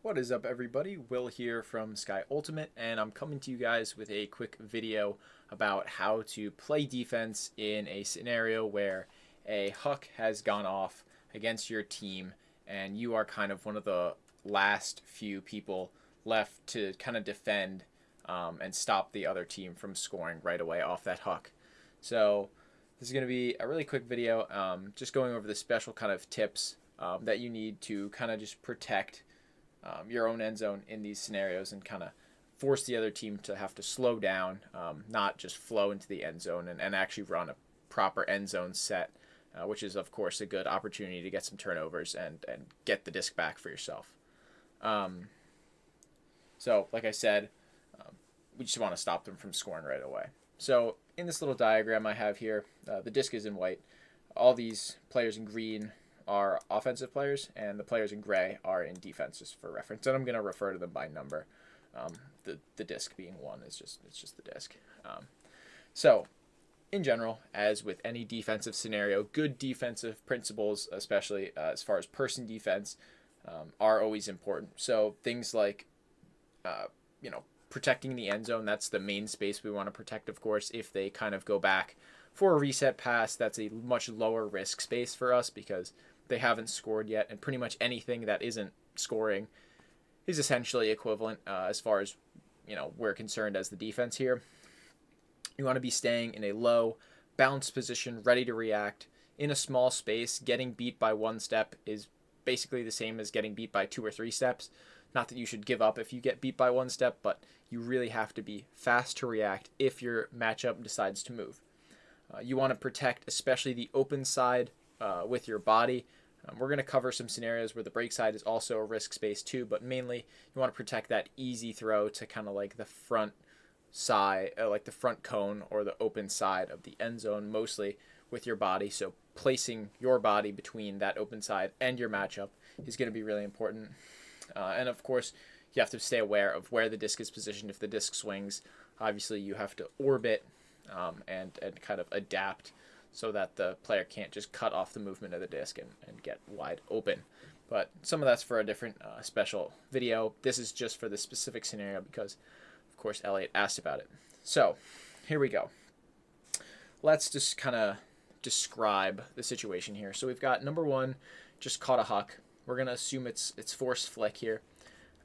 What is up, everybody? Will here from Sky Ultimate, and I'm coming to you guys with a quick video about how to play defense in a scenario where a Huck has gone off against your team, and you are kind of one of the last few people left to kind of defend and stop the other team from scoring right away off that Huck. So this is going to be a really quick video, just going over the special kind of tips that you need to kind of just protect your own end zone in these scenarios and kind of force the other team to have to slow down, not just flow into the end zone and actually run a proper end zone set, which is, of course, a good opportunity to get some turnovers and get the disc back for yourself. So, like I said, we just want to stop them from scoring right away. So, in this little diagram I have here, the disc is in white. All these players in green are offensive players, and the players in gray are in defense, just for reference. And I'm going to refer to them by number. The disc being one is just the disc. So, in general, as with any defensive scenario, good defensive principles, especially as far as person defense, are always important. So things like, protecting the end zone, that's the main space we want to protect, of course. If they kind of go back for a reset pass, that's a much lower risk space for us because they haven't scored yet, and pretty much anything that isn't scoring is essentially equivalent as far as we're concerned as the defense here. You want to be staying in a low, balanced position, ready to react in a small space. Getting beat by one step is basically the same as getting beat by 2 or 3 steps. Not that you should give up if you get beat by one step, but you really have to be fast to react if your matchup decides to move. You want to protect especially the open side with your body. We're going to cover some scenarios where the break side is also a risk space too, but mainly you want to protect that easy throw to kind of like the front side, like the front cone or the open side of the end zone, mostly with your body. So placing your body between that open side and your matchup is going to be really important. And of course, you have to stay aware of where the disc is positioned. If the disc swings, obviously you have to orbit and kind of adapt so that the player can't just cut off the movement of the disc and get wide open. But some of that's for a different special video. This is just for the specific scenario because, of course, Elliot asked about it. So here we go. Let's just kind of describe the situation here. So we've got number one, just caught a Huck. We're going to assume it's force flick here.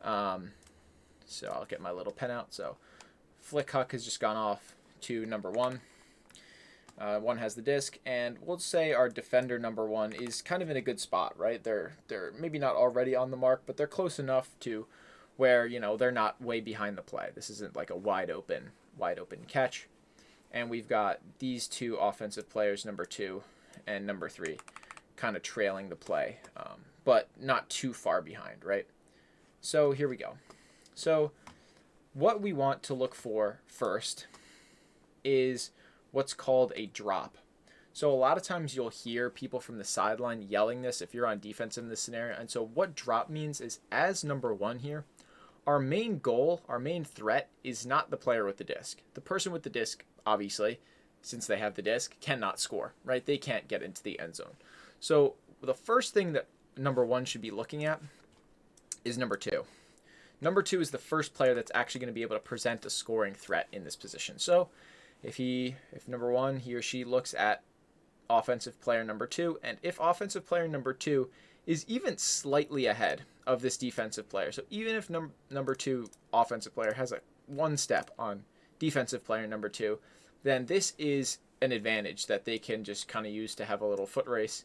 So I'll get my little pen out. So flick Huck has just gone off to number one. One has the disc, and we'll say our defender number one is kind of in a good spot, right? They're maybe not already on the mark, but they're close enough to where they're not way behind the play. This isn't like a wide open catch. And we've got these two offensive players, number two and number three, kind of trailing the play, but not too far behind, right? So here we go. So what we want to look for first is what's called a drop. So a lot of times you'll hear people from the sideline yelling this if you're on defense in this scenario. And so what drop means is, as number one here, our main goal, our main threat is not the player with the disc. The person with the disc, obviously, since they have the disc, cannot score, right? They can't get into the end zone. So the first thing that number one should be looking at is number two. Number two is the first player that's actually going to be able to present a scoring threat in this position. So if number one, he or she looks at offensive player number two, and if offensive player number two is even slightly ahead of this defensive player, so even if number two offensive player has a one step on defensive player number two, then this is an advantage that they can just kind of use to have a little foot race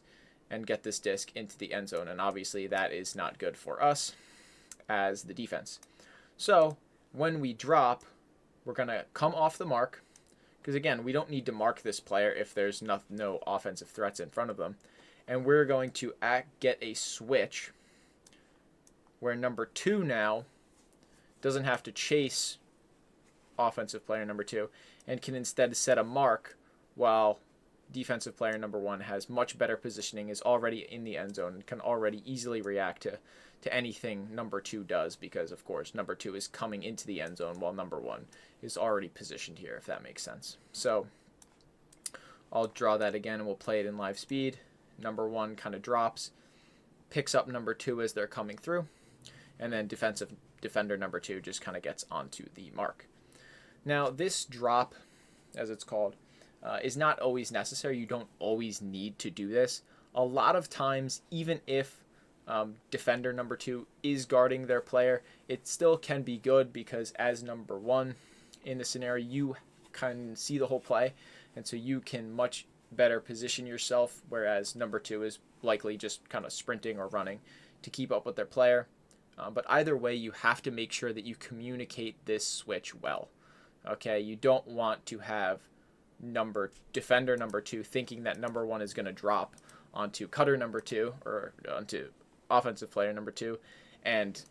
and get this disc into the end zone. And obviously that is not good for us as the defense. So when we drop, we're going to come off the mark, because again, we don't need to mark this player if there's no offensive threats in front of them. And we're going to get a switch where number two now doesn't have to chase offensive player number two and can instead set a mark, while defensive player number one has much better positioning, is already in the end zone, and can already easily react to anything number two does, because of course number two is coming into the end zone while number one is already positioned here, if that makes sense. So I'll draw that again and we'll play it in live speed. Number one kind of drops, picks up number two as they're coming through, and then defensive defender number 2 just kind of gets onto the mark. Now, this drop, as it's called, is not always necessary. You don't always need to do this. A lot of times, even if defender number 2 is guarding their player, it still can be good because as number 1 in the scenario, you can see the whole play, and so you can much better position yourself, whereas number 2 is likely just kind of sprinting or running to keep up with their player. But either way, you have to make sure that you communicate this switch well. Okay, you don't want to have defender number 2 thinking that number 1 is going to drop onto cutter number 2 or onto offensive player number 2, and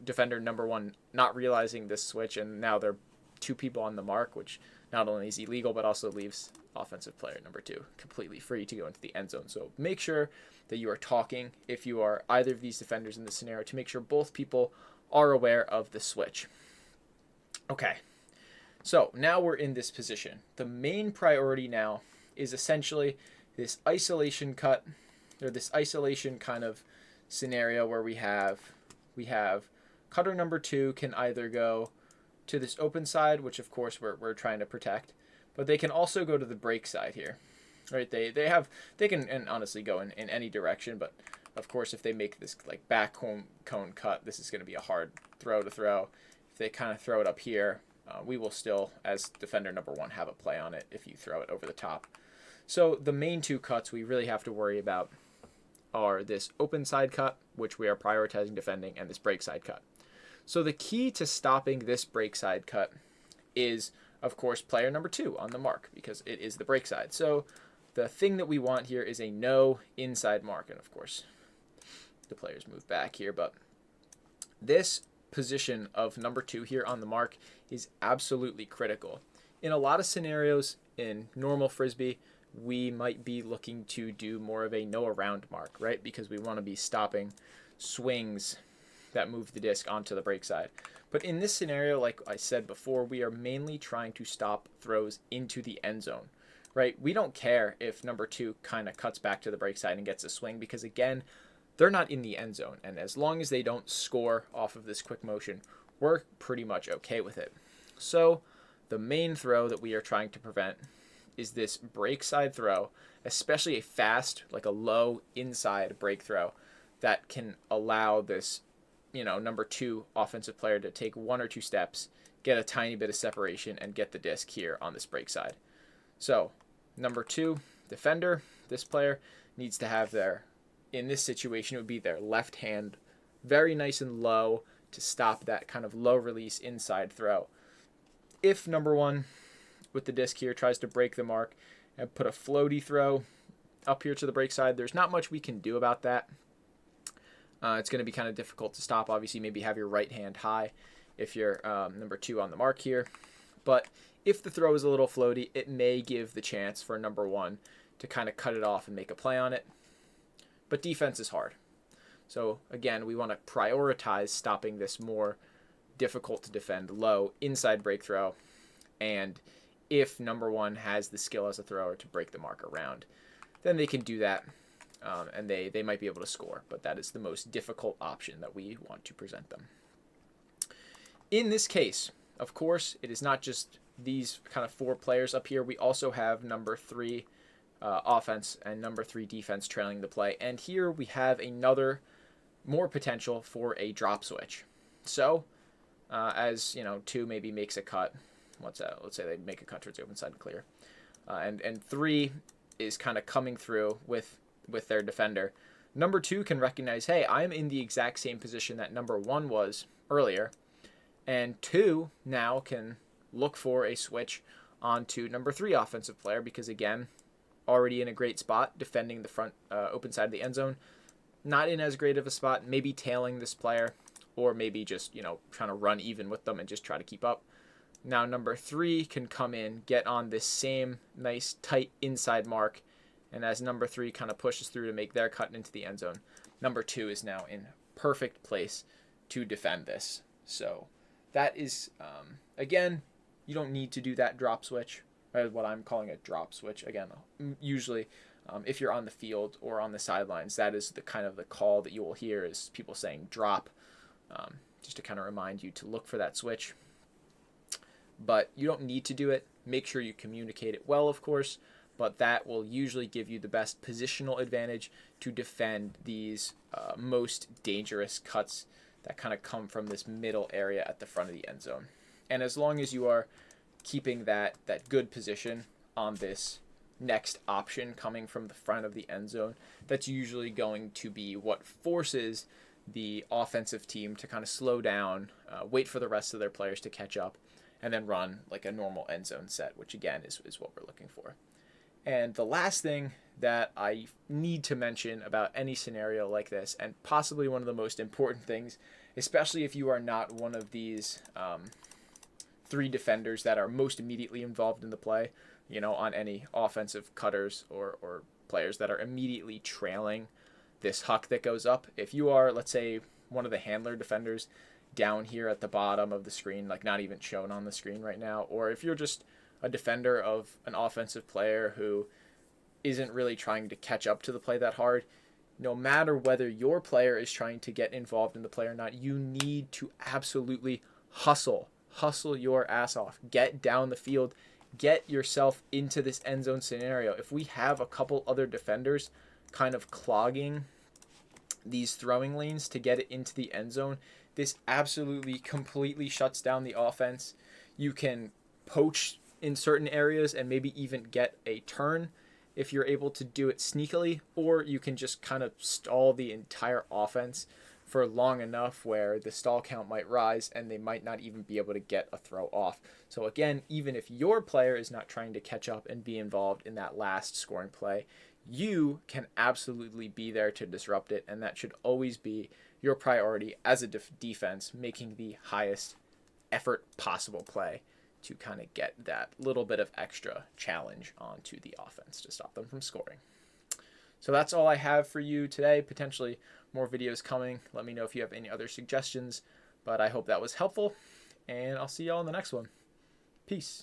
defender number 1 not realizing this switch, and now they're 2 people on the mark, which not only is illegal but also leaves offensive player number 2 completely free to go into the end zone. So make sure that you are talking, if you are either of these defenders in this scenario, to make sure both people are aware of the switch. Okay, so now we're in this position. The main priority now is essentially this isolation cut, or this isolation kind of scenario where we have cutter number 2 can either go to this open side, which of course we're trying to protect, but they can also go to the break side here, right? They can and honestly go in any direction, but of course if they make this like back cone cut, this is going to be a hard throw to throw. If they kind of throw it up here, we will still, as defender number 1, have a play on it if you throw it over the top. So the main 2 cuts we really have to worry about are this open side cut, which we are prioritizing defending, and this break side cut. So the key to stopping this break side cut is, of course, player number 2 on the mark, because it is the break side. So the thing that we want here is a no inside mark, and of course the players move back here, but this position of number 2 here on the mark is absolutely critical. In a lot of scenarios in normal Frisbee, we might be looking to do more of a no around mark, right? Because we want to be stopping swings that move the disc onto the break side. But in this scenario, like I said before, we are mainly trying to stop throws into the end zone, right? We don't care if number 2 kind of cuts back to the break side and gets a swing, because again, they're not in the end zone. And as long as they don't score off of this quick motion, we're pretty much okay with it. So the main throw that we are trying to prevent is this break side throw, especially a fast, like a low inside break throw that can allow this, number 2 offensive player to take 1 or 2 steps, get a tiny bit of separation, and get the disc here on this break side. So number 2 defender, this player needs to have in this situation, it would be their left hand very nice and low to stop that kind of low release inside throw. If number 1 with the disc here tries to break the mark and put a floaty throw up here to the break side, there's not much we can do about that. It's going to be kind of difficult to stop. Obviously, maybe have your right hand high if you're number 2 on the mark here. But if the throw is a little floaty, it may give the chance for number 1 to kind of cut it off and make a play on it. But defense is hard. So again, we want to prioritize stopping this more difficult to defend low inside break throw. And if number 1 has the skill as a thrower to break the mark around, then they can do that. And they might be able to score, but that is the most difficult option that we want to present them. In this case, of course, it is not just these kind of 4 players up here. We also have number 3 offense and number 3 defense trailing the play. And here we have another more potential for a drop switch. So as 2 maybe makes a cut, let's say they make a cut towards the open side and clear, and 3 is kind of coming through with their defender. Number 2 can recognize, hey, I'm in the exact same position that number 1 was earlier, and 2 now can look for a switch onto number 3 offensive player, because again, already in a great spot defending the front open side of the end zone, not in as great of a spot, maybe tailing this player, or maybe just trying to run even with them and just try to keep up. Now number 3 can come in, get on this same nice tight inside mark, and as number 3 kind of pushes through to make their cut into the end zone, number 2 is now in perfect place to defend this. So that is, again, you don't need to do that drop switch, or what I'm calling a drop switch. Again, usually if you're on the field or on the sidelines, that is the kind of the call that you will hear is people saying drop, just to kind of remind you to look for that switch. But you don't need to do it. Make sure you communicate it well, of course, but that will usually give you the best positional advantage to defend these most dangerous cuts that kind of come from this middle area at the front of the end zone. And as long as you are keeping that good position on this next option coming from the front of the end zone, that's usually going to be what forces the offensive team to kind of slow down, wait for the rest of their players to catch up, and then run like a normal end zone set, which again is what we're looking for. And the last thing that I need to mention about any scenario like this, and possibly one of the most important things, especially if you are not one of these 3 defenders that are most immediately involved in the play, on any offensive cutters or players that are immediately trailing this huck that goes up. If you are, let's say, one of the handler defenders down here at the bottom of the screen, like not even shown on the screen right now, or if you're just a defender of an offensive player who isn't really trying to catch up to the play that hard, no matter whether your player is trying to get involved in the play or not, you need to absolutely hustle your ass off. Get down the field, get yourself into this end zone scenario. If we have a couple other defenders kind of clogging these throwing lanes to get it into the end zone, this absolutely completely shuts down the offense. You can poach in certain areas and maybe even get a turn if you're able to do it sneakily, or you can just kind of stall the entire offense for long enough where the stall count might rise and they might not even be able to get a throw off. So again, even if your player is not trying to catch up and be involved in that last scoring play, you can absolutely be there to disrupt it, and that should always be your priority as a defense, making the highest effort possible play to kind of get that little bit of extra challenge onto the offense to stop them from scoring. So that's all I have for you today. Potentially more videos coming. Let me know if you have any other suggestions, but I hope that was helpful, and I'll see y'all in the next one. Peace.